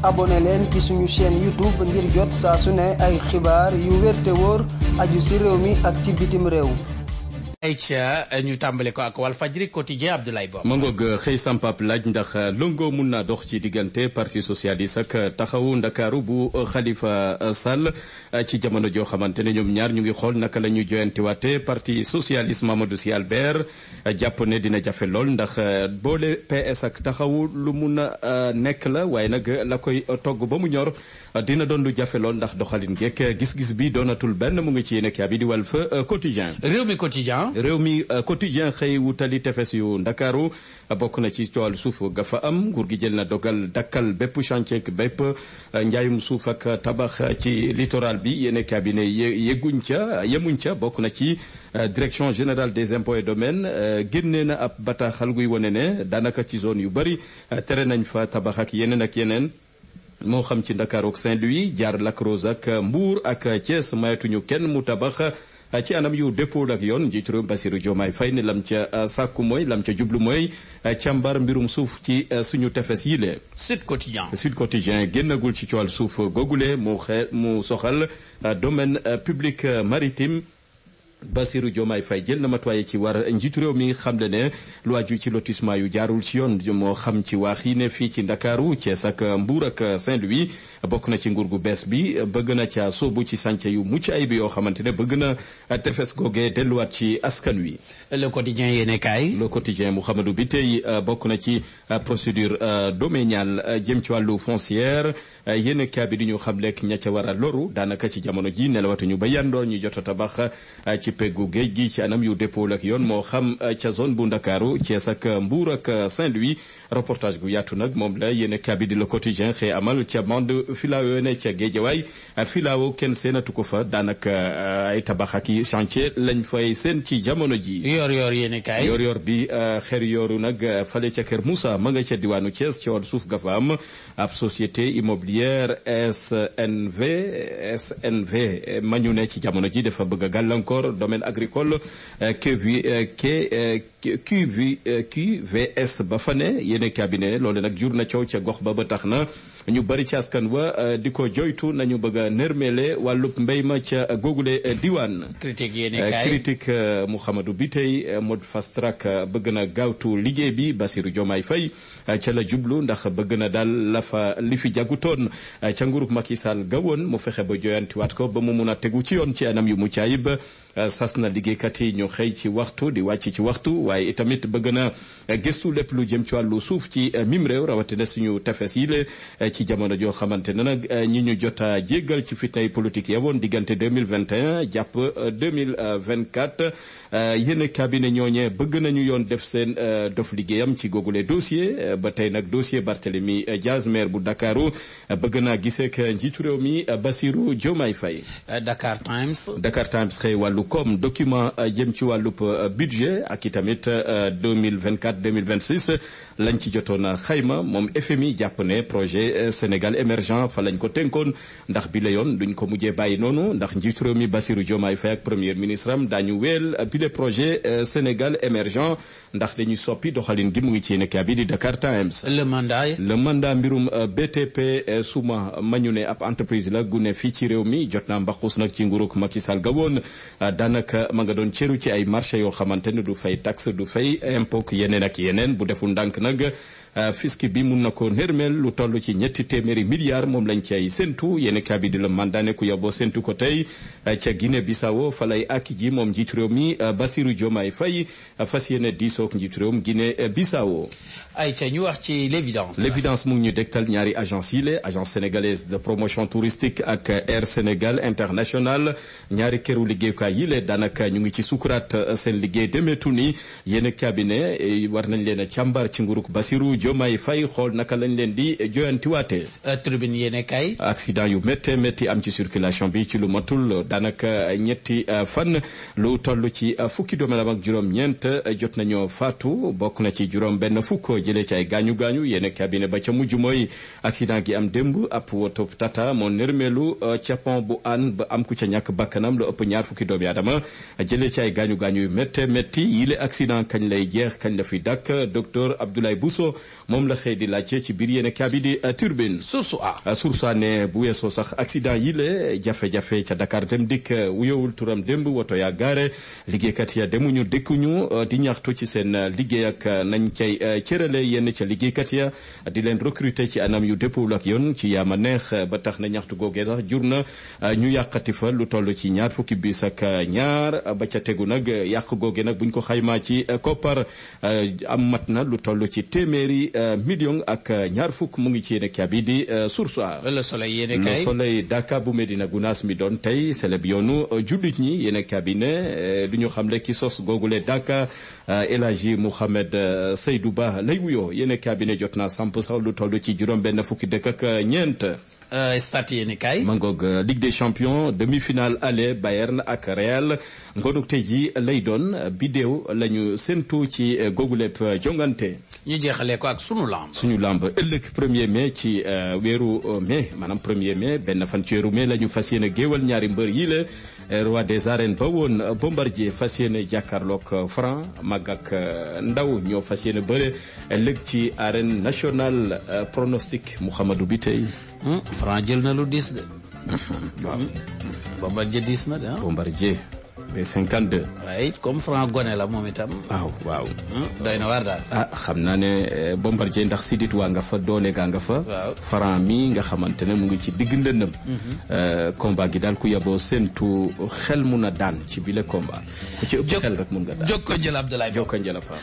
abonné leen ci suñu chaîne YouTube ngir jot saa su ne ay xibaar yu wér te wóor aju ci réew mi ak ci bitim réew. ayca ñu tàmbale ko ak Walfadjri quotidien Abdoulaye Bob. ma ngoog xëy sampap laaj ndax longo mun naa dox ci diggante parti socialiste ak taxawu ndakaaru bu Khalifa Sall ci jamono joo xamante ne ñoom ñaar ñu ngi xool naka la ñuy joyantiwaate parti socialiste Mamadou Sy Albert jàpp ne dina jafe lool ndax boole PS ak taxawu lu mun a nekk la waaye nag la koy togg ba mu ñor dina doon lu jafe lool ndax doxalin geek gis-gis bi doonatul benn mu ngi ci yéen bi di Walf quotidien réew mi quotidien xëy wutali tefes yu ndakaaru bokk na ci coowal suuf ga fa am nguur gi jël na dogal dakkal bépp chantier bépp njaayum suuf ak tabax ci littoral bi yéen cabinet yemuñ ca bokk na ci direction générale des impôts et domaines génnee na ab bataaxal guy wone ne daanaka ci zone yu bari tere nañ fa tabax ak yeneen moo xam ci Ndakaaru ak Saint-Louis jaar Lac Rose ak Mbour ak Thiès mayatuñu kenn mu tabax ci anam yu dëppoo ak yoon njiitu réew Bassirou Diomaye Faye ne lam ca sàkku mooy lam ca jublu mooy càmbar mbirum suuf ci suñu tefes yi le Sud Quotidien génnagul ci coowal suuf googule mu soxal domaine public maritime Bassirou Diomaye Faye jël na matuwaay ci war njiitu réew mi xam le ne lu aju ci lotissement yu jaarul ci yoon moo xam ci waax yi ne fii ci Ndakaaru Thiès ak Mbour ak Saint-Louis bokk na ci nguur gu bees bi bëgg na ca soobu ci sànce yu mucc ayib yoo xamante ne bëgg na tefes googee delluwaat ci askan wi. Le Quotidien yéenekaay. Le Quotidien Mouhamadou bi tey bokk na ci procédure domaniale jëm ci wàllu foncière yéenekaay bi di ñu xam lekk ña ca war a loru daanaka ci jamono ji nelawatuñu ba yandoor ñu jot a tabax ci peggu géej gi ci anam yu dépôt ak yoon moo xam ca zone bu Ndakaaru Thiès ak Mbour ak Saint-Louis reportage gu yaatu nag moom la yéenekaay bi di Le Quotidien xëy amal ca bande filao ne ca Géejawaay filao kenn seenatu ko fa daanaka ay tabax ak yi chantier lañ fay seen ci jamono ji. yor yéenekaay yor bi xer yooru nag fale ca Kër Moussa ma nga ca diwaanu Thiès ci woon suuf ga fa am ab société immobilière SNV mañu ne ci jamono ji dafa bëgg a gàllankoor domaine agricole QVS ba fa ne yéene cabinet loolu nag jur na coow ca gox ba tax na ñu bari ci askan wa di ko joytu nañu bëgg a nërmele wàllub mbéy ma ca googule diwaan. critique Mouhamadou bi tey mode fast track bëgg na gaawtu liggéey bi Bassirou Diomaye Faye ca la jublu ndax bëgg na daal li fi jagutoon ca nguurug Macky Sall gawoon mu fexe ba joyantiwaat ko ba mu mun a tegu ci yoon ci anam yu mucc ayib sas na liggéeykat yi ñu xëy ci waxtu di wàcc ci waxtu waaye itamit bëgg na gëstu lépp lu jëm ci wàllu suuf ci mim réew rawatina suñu tefes yi le ci jamono joo xamante ne nag ñi ñu jot a jéggal ci fitnay politique ya woon diggante 2021 jàpp 2024 yéen cabinet ñooñe bëgg nañu yoon def seen dof liggéeyam ci googule dossier ba tey nag dossier Barthélémy Diaz maire bu Dakaru bëgg naa giseek njiitu réew mi Bassirou Diomaye Faye. Dakar Times xëy wàllu comme document jëm ci wàllub budget ak itamit 2024-2026 lañ ci jotoon xayma moom FMI jàpp ne projet Sénégal émergent fa lañ ko tënkoon ndax bi la yoon duñ ko mujjee bàyyi noonu ndax njiitu réew mi Bassirou Diomaye Faye ak premier ministre am daañu weel bi le projet Sénégal émergent ndax dañuy soppi doxalin gi mu ngi ci yéenekaay bi di Dakar Times. Le mandat mbirum BTP Suma mañu ne ab entreprise la gu ne fii ci réew mi jot naa mbaxus nag ci nguurug Macky Sall ga woon daanaka ma nga doon cëru ci ay marché yoo xamante ne du fay taxe du fay impôt yeneen ak yeneen bu deful ndànk nag fisc bi mun na ko nërmeel lu toll ci 300 milliards moom lañ ci ay séntu yéen kabi di la mandaane ku yaboo séntu ko tey ca Guinée Bissau fa lay ak ji moom njiitu réew mi Bassirou Diomaye Faye fas yéene diisoog njiitu réewum Guinée Bissau. ay ca ñu wax ci l'évidence mu ngi ñu dégtal ñaari agence yi la agence sénégalaise de promotion touristique ak Air Sénégal International ñaari këru liggéeyukaay yi la daanaka ñu ngi ci sukuraat seen liggéey demeetu ni yéen cabinet war nañ leen a càmbar ci nguurug Bassirou Diomaye Faye xool naka lañ leen di joyantiwaate. Tribune yéenekaay. accident yu métti am ci circulation bi ci lu matul daanaka ñetti fan lu toll ci fukki doomu aadama ak juróom-ñeent jot nañoo faatu bokk na ci juróom benn fukk jëlee ci ay gaañu yéen cabinet ba ca mujj mooy accident gi am démb ab woto tata moo nërmeelu ca pont bu Hann ba am ku ca ñàkk bakkanam lu ëpp ñaar fukki doomu aadama jëlee ci ay gaañu yu métti yile accident kañ lay jeex kañ la fi dakk docteur Abdoulaye Bousso moom la xëy di laajte ci biir yéen kabi di turbine. source a ne bu weesoo sax accident yi la jafe-jafe ca Dakar dem dikk wuyowul turam démb woto yaa gaare liggéeykat ya demuñu dëkkuñu di ñaxtu ci seen liggéey ak nañ cay cërale yenn ca liggéeykat ya di leen recruter ci anam yu dëppul ak yoon ci yaama neex ba tax na ñaxtu googee sax jur na ñu yàqati fa lu toll ci ñaar fukki bis ak ñaar ba ca tegu nag yàq googee nag buñ ko xaymaa ci koppar am mat na lu toll ci téeméeri million ak ñaar fukk mu ngi ci yéen kabi di source a. Le Soleil Dakar bu Medina Gounass mi doon tey seleb yoonu jullit ñi yéen cabinet du ñu xamle ki sos googule Dakar El Hadji Mouhamed Seydou Ba lay wuyoo yéen cabinet jot naa samp sax lu toll ci juróom benn fukki dëkk ak ñeent. Stade yéen kay. Mangoog Ligue des champions demi-finale aller Bayern ak Real ngoonuk tey ji lay doon bidéew lañu séntu ci googulep jongante. ñu jeexalee ko ak suñu lamb ëllëg 1er mai ci weeru mai maanaam 1er mai benn fan ci weeru mai la ñu fas yéene géewal ñaari mbër yi la roi des arènes ba woon Bombardier fas yéene jàkkaarloog Franc mag ak ndaw ñoo fas yéene bëre ëllëg ci arène nationale pronostic Mouhamadou bi tey. Franc jël na lu diis de. waaw Bombardier diis na de ah. Bombardier les 52. waaye comme Franc gone la moom itam. waaw. doy na waar daal. xam naa ne Bombardier ndax sidit waa nga fa doole gaa nga fa. waaw Franc mi nga xamante ne mu ngi ci digg ndëndëm. combat gi daal ku yaboo séntu xel mun a daan ci bile combat. ku ci ëpp xel rek mun nga daan. jokko jël Abdoulaye jokko njëla fa.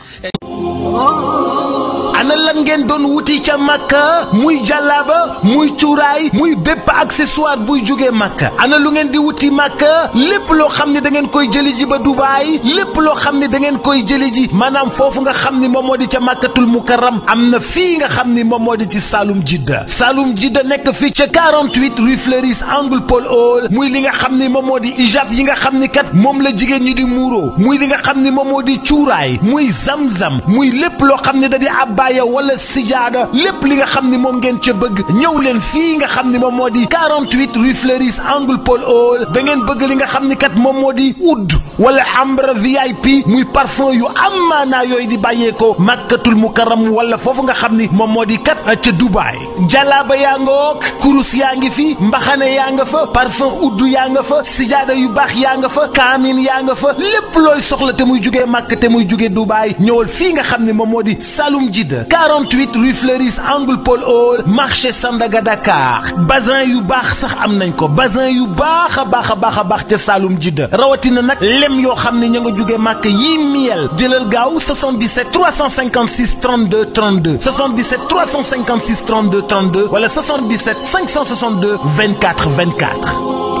ana lan ngeen doon wuti ca Makka muy jàllaaba muy cuuraay muy bépp accessoire buy jógee Makka ana lu ngeen di wuti Makka lépp loo xam ne da ngeen koy jëli ji ba Dubaay lépp loo xam ne da ngeen koy jëli ji maanaam foofu nga xam ni moom moo di ca Makkatul Mukarram am na fii nga xam ni moom moo di ci Saloum Jidda nekk fii ca 48 rue Fleuris angle Paul Hall muy li nga xam ni moom moo di ijab yi nga xam ni kat moom la jigéen ñi di muuro muy li nga xam ni moom moo di cuuraay muy zamzam muy lépp loo xam ne da di abbaaya wala sijaada lépp li nga xam ni moom ngeen ca bëgg ñëw leen fii nga xam ni moom moo di 48 rue Fleuris angle Paul Hall da ngeen bëgg li nga xam ni kat moom moo di oud wala ambre VIP muy parfum yu amaanaa yooyu di bàyyeekoo Makkatul Mukarram wala foofu nga xam ni moom moo di kat ca Dubaay jalaaba yaa nga wook kurus yaa ngi fi mbaxane yaa nga fa parfum oud yaa nga fa sijaada yu baax yaa nga fa kaamin yaa nga fa lépp looy soxla te muy jugee Makka te muy jugee Dubaay ñëwal fii nga xam ni moom moo di Saloum Jidda 48 rue Fleuris angle Paul Hall marché Sandaga Dakar bazin yu baax sax am nañ ko bazin yu baax a baax ca Saloum Jidda rawatina nag lem yoo xam ne ña nga jóge màkk yii miel jëlal gaaw 77 356 32 32 77 356 32 32 wala 77 562 24 24